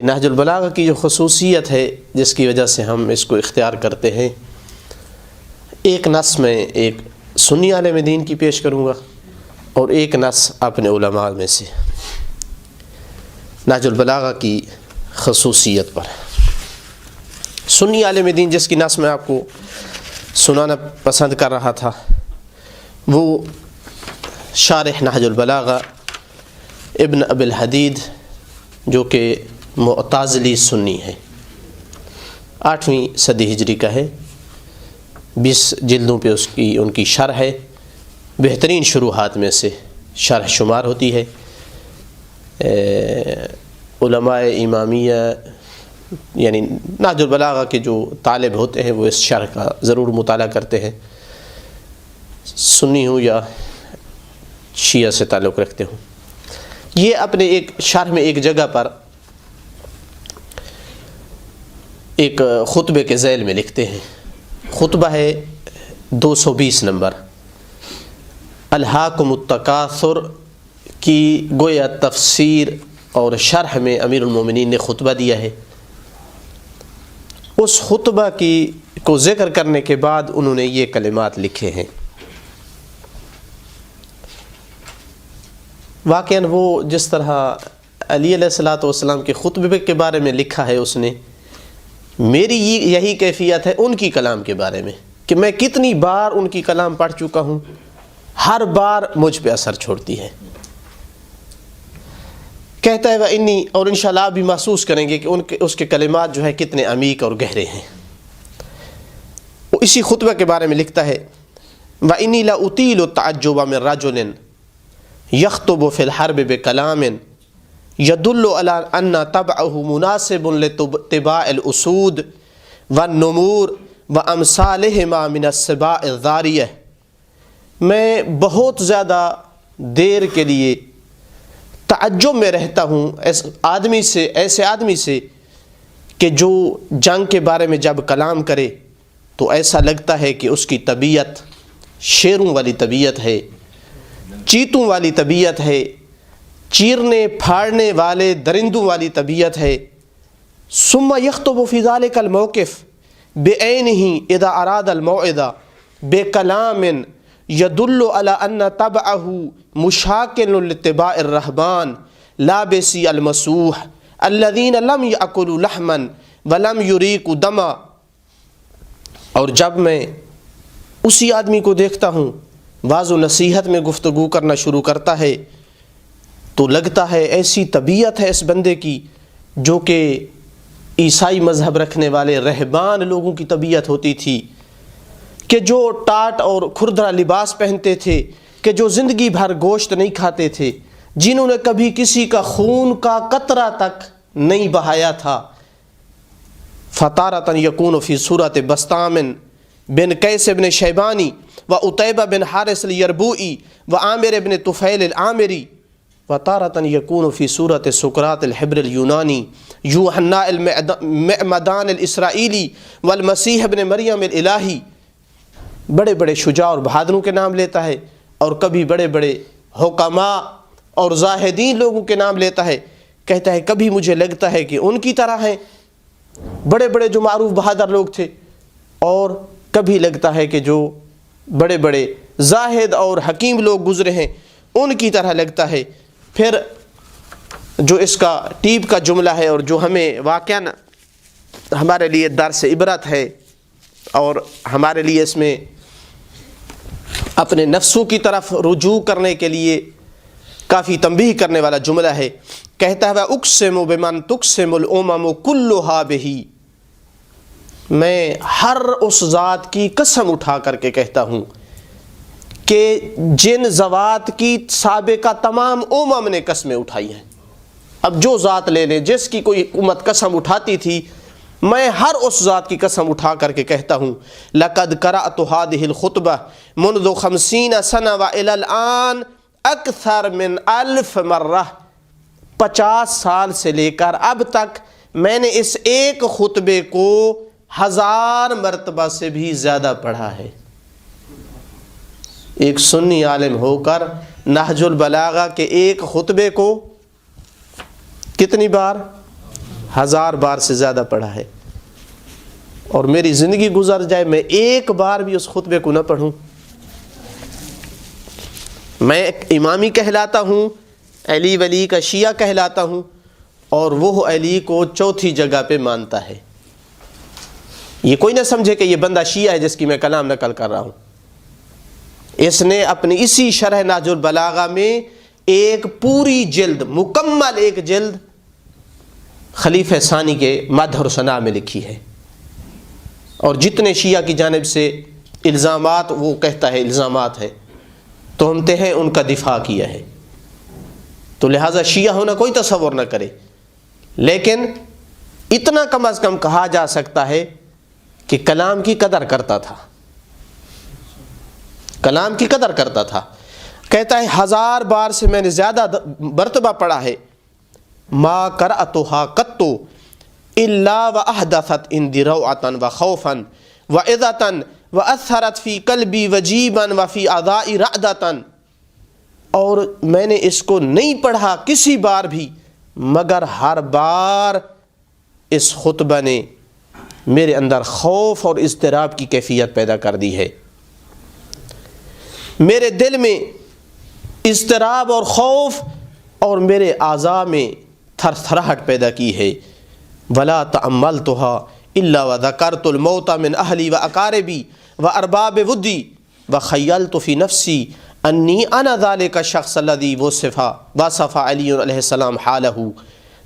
نہج البلاغہ کی جو خصوصیت ہے جس کی وجہ سے ہم اس کو اختیار کرتے ہیں، ایک نص میں ایک سنی عالم دین کی پیش کروں گا اور ایک نص اپنے علماء میں سے نہج البلاغہ کی خصوصیت پر۔ سنی عالم دین جس کی نص میں آپ کو سنانا پسند کر رہا تھا وہ شارح نہج البلاغہ ابن ابی الحدید، جو کہ معتزلی سنی ہے، 8ویں صدی ہجری کا ہے، 20 جلدوں پہ ان کی شرح ہے، بہترین شروحات میں سے شرح شمار ہوتی ہے۔ علماء امامیہ یعنی نہج البلاغہ کے جو طالب ہوتے ہیں وہ اس شرح کا ضرور مطالعہ کرتے ہیں، سنی ہوں یا شیعہ سے تعلق رکھتے ہوں۔ یہ اپنے ایک شرح میں ایک جگہ پر ایک خطبے کے ذیل میں لکھتے ہیں، خطبہ ہے 220 نمبر، الہاکم التکاثر کی گویا تفسیر اور شرح میں امیر المومنین نے خطبہ دیا ہے۔ اس خطبہ کو ذکر کرنے کے بعد انہوں نے یہ کلمات لکھے ہیں۔ واقعاً وہ جس طرح علی علیہ الصلوۃ والسلام کے خطبے کے بارے میں لکھا ہے، اس نے میری یہی کیفیت ہے ان کی کلام کے بارے میں کہ میں کتنی بار ان کی کلام پڑھ چکا ہوں، ہر بار مجھ پہ اثر چھوڑتی ہے۔ کہتا ہے وَإِنِّي، اور انشاءاللہ آپ بھی محسوس کریں گے کہ اس کے کلمات جو ہے کتنے عمیق اور گہرے ہیں۔ وہ اسی خطبہ کے بارے میں لکھتا ہے وَإِنِّي لَأُطِيلُ التَّعَجُّبَ مِن رَجُلٍ يَخْطُبُ فِي الْحَرْبِ بِكَلَامٍ يَدُلُّ عَلَىٰ أَنَّ طَبْعَهُ مُنَاسِبٌ لِاتِّبَاعِ الْأُسُودِ وَالنُّمُورِ وَأَمْثَالِهِمَا مِنَ السِّبَاعِ الضَّارِيَةِ، میں بہت زیادہ دیر کے لیے تعجب میں رہتا ہوں ایسے آدمی سے کہ جو جنگ کے بارے میں جب کلام کرے تو ایسا لگتا ہے کہ اس کی طبیعت شیروں والی طبیعت ہے، چیتوں والی طبیعت ہے، چیرنے پھاڑنے والے درندوں والی طبیعت ہے۔ ثم يخطب في ذلك الموقف بعينه اذا اراد الموعظة بكلام يدل على ان طبعه مشاكل لاتباع الرهبان لابسي المسوح الذين لم يأكلوا لحما ولم يريقوا دما۔ اور جب میں اسی آدمی کو دیکھتا ہوں واعظ و نصیحت میں گفتگو کرنا شروع کرتا ہے تو لگتا ہے ایسی طبیعت ہے اس بندے کی جو کہ عیسائی مذہب رکھنے والے رہبان لوگوں کی طبیعت ہوتی تھی، کہ جو ٹاٹ اور کھردرا لباس پہنتے تھے، کہ جو زندگی بھر گوشت نہیں کھاتے تھے، جنہوں نے کبھی کسی کا خون کا قطرہ تک نہیں بہایا تھا۔ فَتَارَةً يَكُونُ فِي صُورَةِ بَسْطَامٍ بن قیس بن شیبانی وعتیبہ بن حارث الیربوئی وعامر بن طفیل العامری، وَتَارَةً يَكُونُ فِي صُورَةِ سقراط الحبر اليونانی یوحنا المعمدان الاسرائیلی والمسیح ابن مریم الالہی۔ بڑے بڑے شجاع اور بہادروں کے نام لیتا ہے، اور کبھی بڑے بڑے حکماء اور زاہدین لوگوں کے نام لیتا ہے۔ کہتا ہے کبھی مجھے لگتا ہے کہ ان کی طرح ہیں بڑے بڑے جو معروف بہادر لوگ تھے، اور کبھی لگتا ہے کہ جو بڑے بڑے زاہد اور حکیم لوگ گزرے ہیں ان کی طرح لگتا ہے۔ پھر جو اس کا ٹیپ کا جملہ ہے اور جو ہمیں واقعاً ہمارے لیے درس عبرت ہے اور ہمارے لیے اس میں اپنے نفسوں کی طرف رجوع کرنے کے لیے کافی تنبیہ کرنے والا جملہ ہے۔ کہتا ہے اقسم بمن تقسم الامم کلھا بہ، میں ہر اس ذات کی قسم اٹھا کر کے کہتا ہوں کہ جن ذوات کی سابقہ تمام امم نے قسمیں اٹھائی ہیں۔ اب جو ذات لے لیں، جس کی کوئی امت قسم اٹھاتی تھی، میں ہر اس ذات کی قسم اٹھا کر کے کہتا ہوں لقد قرأت هذه الخطبہ منذ 50 سنہ والى الآن اکثر من 1000 مرہ، 50 سال سے لے کر اب تک میں نے اس ایک خطبے کو 1000 مرتبہ سے بھی زیادہ پڑھا ہے۔ ایک سنی عالم ہو کر نہج البلاغہ کے ایک خطبے کو کتنی بار؟ 1000 بار سے زیادہ پڑھا ہے، اور میری زندگی گزر جائے میں ایک بار بھی اس خطبے کو نہ پڑھوں، میں امامی کہلاتا ہوں، علی ولی کا شیعہ کہلاتا ہوں، اور وہ علی کو چوتھی جگہ پہ مانتا ہے۔ یہ کوئی نہ سمجھے کہ یہ بندہ شیعہ ہے جس کی میں کلام نقل کر رہا ہوں۔ اس نے اپنی اسی شرح نہج البلاغہ میں ایک پوری جلد، مکمل ایک جلد خلیفہ ثانی کے مدح اور ثنا میں لکھی ہے، اور جتنے شیعہ کی جانب سے الزامات وہ کہتا ہے الزامات ہے، تہمتیں ہیں، ان کا دفاع کیا ہے۔ تو لہٰذا شیعہ ہونا کوئی تصور نہ کرے، لیکن اتنا کم از کم کہا جا سکتا ہے کہ کلام کی قدر کرتا تھا، کلام کی قدر کرتا تھا۔ کہتا ہے 1000 بار سے میں نے زیادہ مرتبہ پڑھا ہے، ما قرأتها قط الا واحدثت عندي روعة وخوفا وعظة واثرت في قلبي وجيبا وفي اعضائي رعدة، اور میں نے اس کو نہیں پڑھا کسی بار بھی مگر ہر بار اس خطبہ نے میرے اندر خوف اور اضطراب کی کیفیت پیدا کر دی ہے، میرے دل میں اضطراب اور خوف اور میرے اعضاء میں تھر تھراہٹ پیدا کی ہے۔ ولا تأملتها الا وذكرت الموت من اهلي واقاربي وارباب ودي وخيلت في نفسي انی انا ذلك الشخص الذي وصف علی علیہ السلام حالہ۔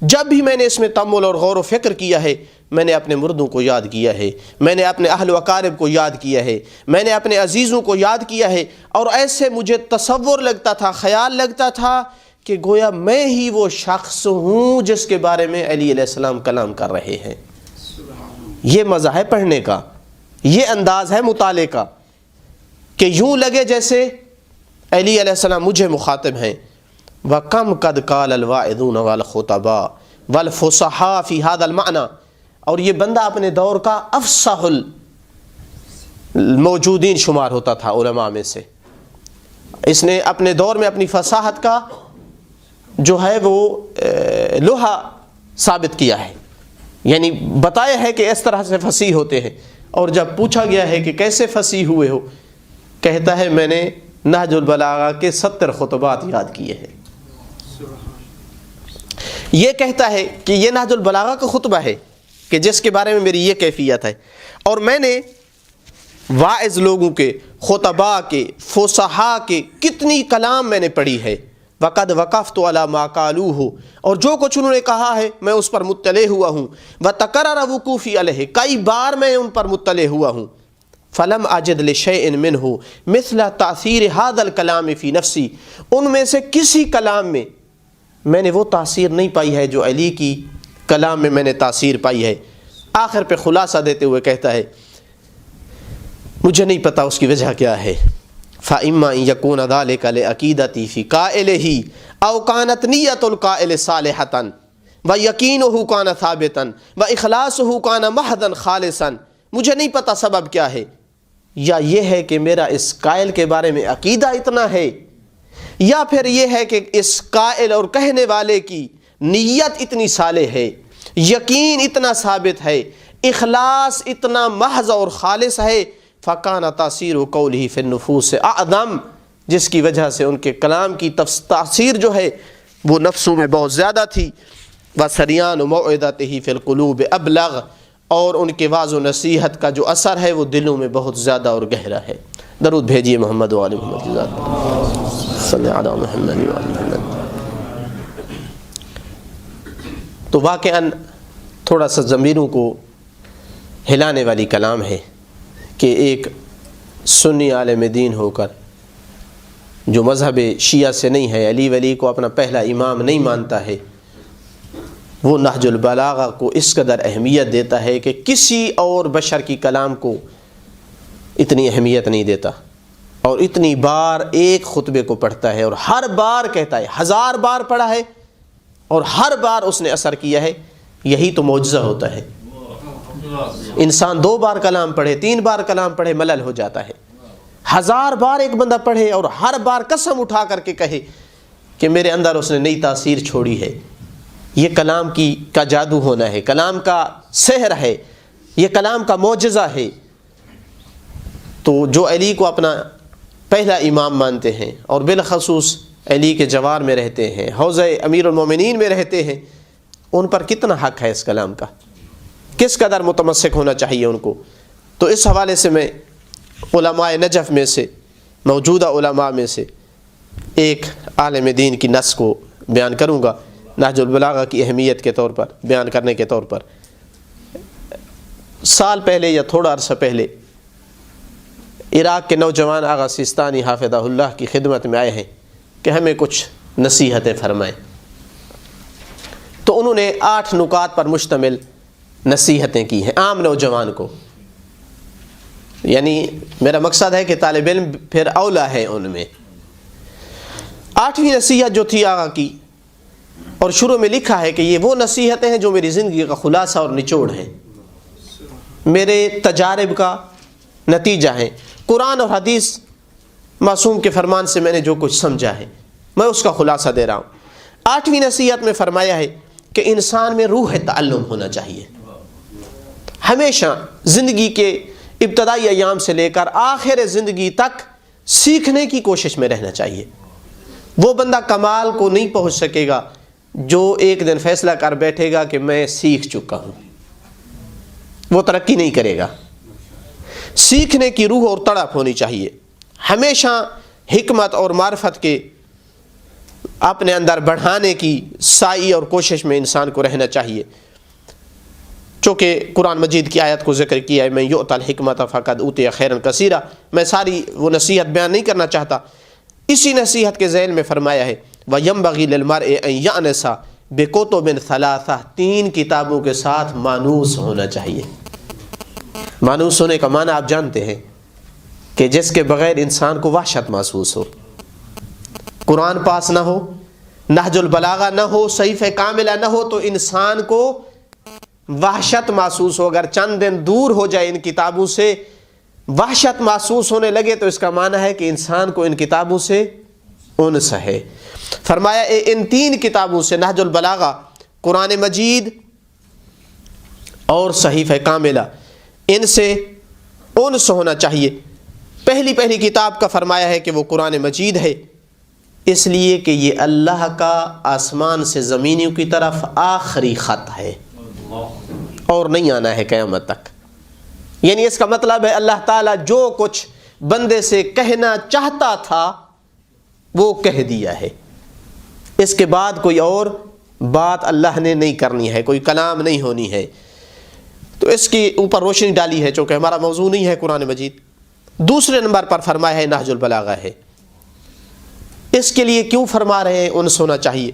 جب بھی میں نے اس میں تأمل اور غور و فکر کیا ہے، میں نے اپنے مردوں کو یاد کیا ہے، میں نے اپنے اہل و اقارب کو یاد کیا ہے، میں نے اپنے عزیزوں کو یاد کیا ہے، اور ایسے مجھے تصور لگتا تھا، خیال لگتا تھا کہ گویا میں ہی وہ شخص ہوں جس کے بارے میں علی علیہ السلام کلام کر رہے ہیں۔ یہ مزہ ہے پڑھنے کا، یہ انداز ہے مطالعے کا، کہ یوں لگے جیسے علی علیہ السلام مجھے مخاطب ہیں۔ وَكَمْ قَدْ قَالَ الْوَاعِظُونَ وَالْخُطَبَاءُ وَالْفُصَحَاءُ فِي هَذَا الْمَعْنَى، اور یہ بندہ اپنے دور کا افصح الموجودین شمار ہوتا تھا علماء میں سے۔ اس نے اپنے دور میں اپنی فصاحت کا جو ہے وہ لوہا ثابت کیا ہے، یعنی بتایا ہے کہ اس طرح سے فصیح ہوتے ہیں۔ اور جب پوچھا گیا ہے کہ کیسے فصیح ہوئے ہو، کہتا ہے میں نے نہج البلاغہ کے 70 خطبات یاد کیے ہیں۔ یہ کہتا ہے کہ یہ نہج البلاغہ کا خطبہ ہے کہ جس کے بارے میں میری یہ کیفیت ہے، اور میں نے واعظ لوگوں کے، خطباء کے، فصحاء کے کتنی کلام میں نے پڑھی ہے۔ وقد وقفت علی ما قالوہ، اور جو کچھ انہوں نے کہا ہے میں اس پر مطلع ہوا ہوں۔ وتکرر وقوفی علیہ، کئی بار میں ان پر مطلع ہوا ہوں۔ فلم اجد لشیء منہ مثل تاثیر هذا الکلام فی نفسی، ان میں سے کسی کلام میں میں نے وہ تاثیر نہیں پائی ہے جو علی کی کلام میں میں نے تاثیر پائی ہے۔ آخر پہ خلاصہ دیتے ہوئے کہتا ہے مجھے نہیں پتا اس کی وجہ کیا ہے۔ فَإِمَّا إِن يَكُونَ ذَلِكَ لِعَقِيدَتِي فِي قَائِلِهِ أَوْ كَانَتْ نِيَّةُ الْقَائِلِ صَالِحَةً وَيَقِينُهُ كَانَ ثَابِتًا وَإِخْلَاصُهُ كَانَ مَحْضًا خَالِصًا۔ مجھے نہیں پتا سبب کیا ہے، یا یہ ہے کہ میرا اس قائل کے بارے میں عقیدہ اتنا ہے، یا پھر یہ ہے کہ اس قائل اور کہنے والے کی نیت اتنی صالح ہے، یقین اتنا ثابت ہے، اخلاص اتنا محض اور خالص ہے۔ فَكَانَ تَأْثِيرُ قَوْلِهِ فِي النُّفُوسِ أَعْظَمَ، جس کی وجہ سے ان کے کلام کی تاثیر جو ہے وہ نفسوں میں بہت زیادہ تھی۔ وَسَرْيَانُ مَوْعِظَتِهِ فِي الْقُلُوبِ أَبْلَغ، اور ان کے واعظ و نصیحت کا جو اثر ہے وہ دلوں میں بہت زیادہ اور گہرا ہے۔ درود بھیجیے محمد و آل محمد کی ذات پر، صلی علی محمد و آل محمد۔ تو واقعاً تھوڑا سا ضمیروں کو ہلانے والی کلام ہے کہ ایک سنی عالم دین ہو کر جو مذہب شیعہ سے نہیں ہے، علی ولی کو اپنا پہلا امام نہیں مانتا ہے، وہ نہج البلاغہ کو اس قدر اہمیت دیتا ہے کہ کسی اور بشر کی کلام کو اتنی اہمیت نہیں دیتا، اور اتنی بار ایک خطبے کو پڑھتا ہے، اور ہر بار کہتا ہے 1000 بار پڑھا ہے اور ہر بار اس نے اثر کیا ہے۔ یہی تو معجزہ ہوتا ہے۔ انسان 2 بار کلام پڑھے، 3 بار کلام پڑھے ملل ہو جاتا ہے۔ 1000 بار ایک بندہ پڑھے اور ہر بار قسم اٹھا کر کے کہے کہ میرے اندر اس نے نئی تاثیر چھوڑی ہے، یہ کلام کا جادو ہونا ہے، کلام کا سحر ہے، یہ کلام کا معجزہ ہے۔ تو جو علی کو اپنا پہلا امام مانتے ہیں اور بالخصوص علی کے جوار میں رہتے ہیں، حوضہ امیر المومنین میں رہتے ہیں، ان پر کتنا حق ہے اس کلام کا، کس قدر متمسک ہونا چاہیے ان کو۔ تو اس حوالے سے میں علماء نجف میں سے، موجودہ علماء میں سے ایک عالم دین کی نص کو بیان کروں گا، نہج البلاغہ کی اہمیت کے طور پر بیان کرنے کے طور پر۔ سال پہلے یا تھوڑا عرصہ پہلے عراق کے نوجوان آغا سیستانی حافظہ اللہ کی خدمت میں آئے ہیں کہ ہمیں کچھ نصیحتیں فرمائیں۔ تو انہوں نے 8 نکات پر مشتمل نصیحتیں کی ہیں عام نوجوان کو، یعنی میرا مقصد ہے کہ طالب علم پھر اولا ہے ان میں۔ 8ویں نصیحت جو تھی آغا کی، اور شروع میں لکھا ہے کہ یہ وہ نصیحتیں ہیں جو میری زندگی کا خلاصہ اور نچوڑ ہیں، میرے تجارب کا نتیجہ ہیں، قرآن اور حدیث معصوم کے فرمان سے میں نے جو کچھ سمجھا ہے میں اس کا خلاصہ دے رہا ہوں۔ 8ویں نصیحت میں فرمایا ہے کہ انسان میں روح تعلم ہونا چاہیے، ہمیشہ زندگی کے ابتدائی ایام سے لے کر آخر زندگی تک سیکھنے کی کوشش میں رہنا چاہیے۔ وہ بندہ کمال کو نہیں پہنچ سکے گا جو ایک دن فیصلہ کر بیٹھے گا کہ میں سیکھ چکا ہوں، وہ ترقی نہیں کرے گا۔ سیکھنے کی روح اور تڑپ ہونی چاہیے، ہمیشہ حکمت اور معرفت کے اپنے اندر بڑھانے کی سعی اور کوشش میں انسان کو رہنا چاہیے۔ چونکہ قرآن مجید کی آیت کو ذکر کیا ہے، میں یؤتی الحکمۃ فقد اوتی خیرا کثیرا، میں ساری وہ نصیحت بیان نہیں کرنا چاہتا۔ اسی نصیحت کے ذیل میں فرمایا ہے وَيَنبَغِي لِلْمَرْءِ أَن يَأْنَسَ بِكُتُبٍ ثَلَاثَةٍ، 3 کتابوں کے ساتھ مانوس ہونا چاہیے۔ مانوس ہونے کا معنی آپ جانتے ہیں کہ جس کے بغیر انسان کو وحشت محسوس ہو، قرآن پاس نہ ہو، نہج البلاغہ نہ ہو، صحیفہ کاملہ نہ ہو، تو انسان کو وحشت محسوس ہو۔ اگر چند دن دور ہو جائے ان کتابوں سے، وحشت محسوس ہونے لگے، تو اس کا معنی ہے کہ انسان کو ان کتابوں سے انس ہے۔ فرمایا ان 3 کتابوں سے، نہج البلاغہ، قرآن مجید اور صحیفہ کاملہ، ان سے انس ہونا چاہیے۔ پہلی کتاب کا فرمایا ہے کہ وہ قرآن مجید ہے، اس لیے کہ یہ اللہ کا آسمان سے زمینوں کی طرف آخری خط ہے اور نہیں آنا ہے قیامت تک۔ یعنی اس کا مطلب ہے اللہ تعالیٰ جو کچھ بندے سے کہنا چاہتا تھا وہ کہہ دیا ہے، اس کے بعد کوئی اور بات اللہ نے نہیں کرنی ہے، کوئی کلام نہیں ہونی ہے۔ تو اس کے اوپر روشنی ڈالی ہے، چونکہ ہمارا موضوع نہیں ہے قرآن مجید۔ دوسرے نمبر پر فرمایا ہے نہج البلاغہ ہے۔ اس کے لیے کیوں فرما رہے ہیں انس ہونا چاہیے؟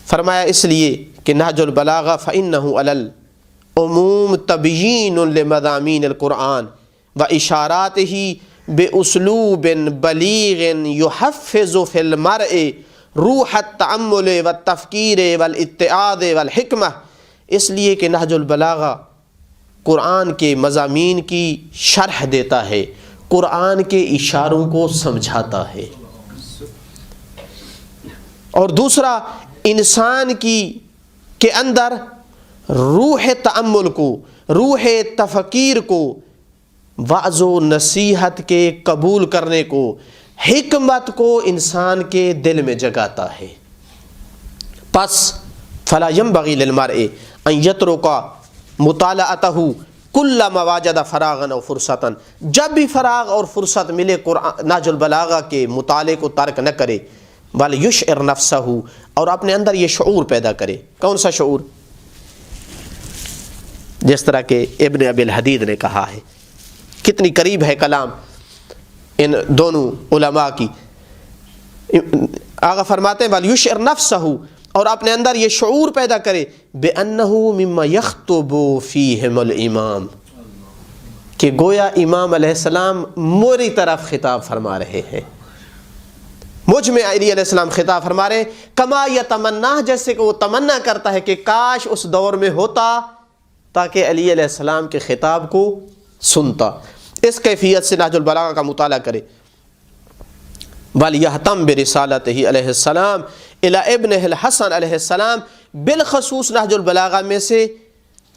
فرمایا اس لیے کہ نہج البلاغہ فإنہ علی العموم تبیین لمضامین القرآن واشاراتہ باسلوب بلیغ یحفظ فی المرء روح التأمل والتفکیر والاتعاظ والحکمہ۔ اس لیے کہ نہج البلاغہ قرآن کے مضامین کی شرح دیتا ہے، قرآن کے اشاروں کو سمجھاتا ہے، اور دوسرا انسان کے اندر روح تأمل کو، روح تفکیر کو، وعظ و نصیحت کے قبول کرنے کو، حکمت کو انسان کے دل میں جگاتا ہے۔ پس فلا ينبغي للمرء ان يترك مطالعته كلما وجد فراغا او فرصتا، جب بھی فراغ اور فرصت ملے نہج البلاغہ کے مطالعے کو ترک نہ کرے، بل یشعر نفسه، اور اپنے اندر یہ شعور پیدا کرے۔ کون سا شعور؟ جس طرح کہ ابن ابی الحدید نے کہا ہے، کتنی قریب ہے کلام ان دونوں علماء کی۔ آغا فرماتے ہیں بل یشعر نفسه، اور اپنے اندر یہ شعور پیدا کرے بأنہ مما یخطب فیہم الامام، کہ گویا امام علیہ السلام میری طرف خطاب فرما رہے ہیں، مجھ میں علی علیہ السلام خطاب فرما رہے ہیں، کما یتمنا، جیسے کہ وہ تمنا کرتا ہے کہ کاش اس دور میں ہوتا تاکہ علی علیہ السلام کے خطاب کو سنتا۔ اس کیفیت سے نہج البلاغہ کا مطالعہ کرے۔ وَلْيَهْتَمْ بِرِسَالَتِهِ علیہ السلام إِلَى ابنه الحسن علیہ السلام بالخصوص نہج البلاغہ میں سے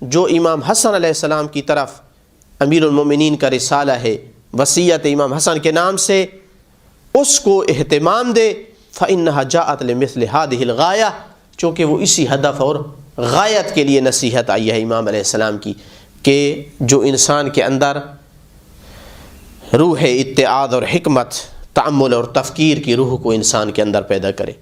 جو امام حسن علیہ السلام کی طرف امیر المومنین کا رسالہ ہے وصیت امام حسن کے نام سے، اس کو اہتمام دے۔ فإنها جاءت لمثل هذه الغایہ، چونکہ وہ اسی ہدف اور غایت کے لیے نصیحت آئی ہے امام علیہ السلام کی، کہ جو انسان کے اندر روح اتعاظ اور حکمت، تأمل اور تفکیر کی روح کو انسان کے اندر پیدا کرے۔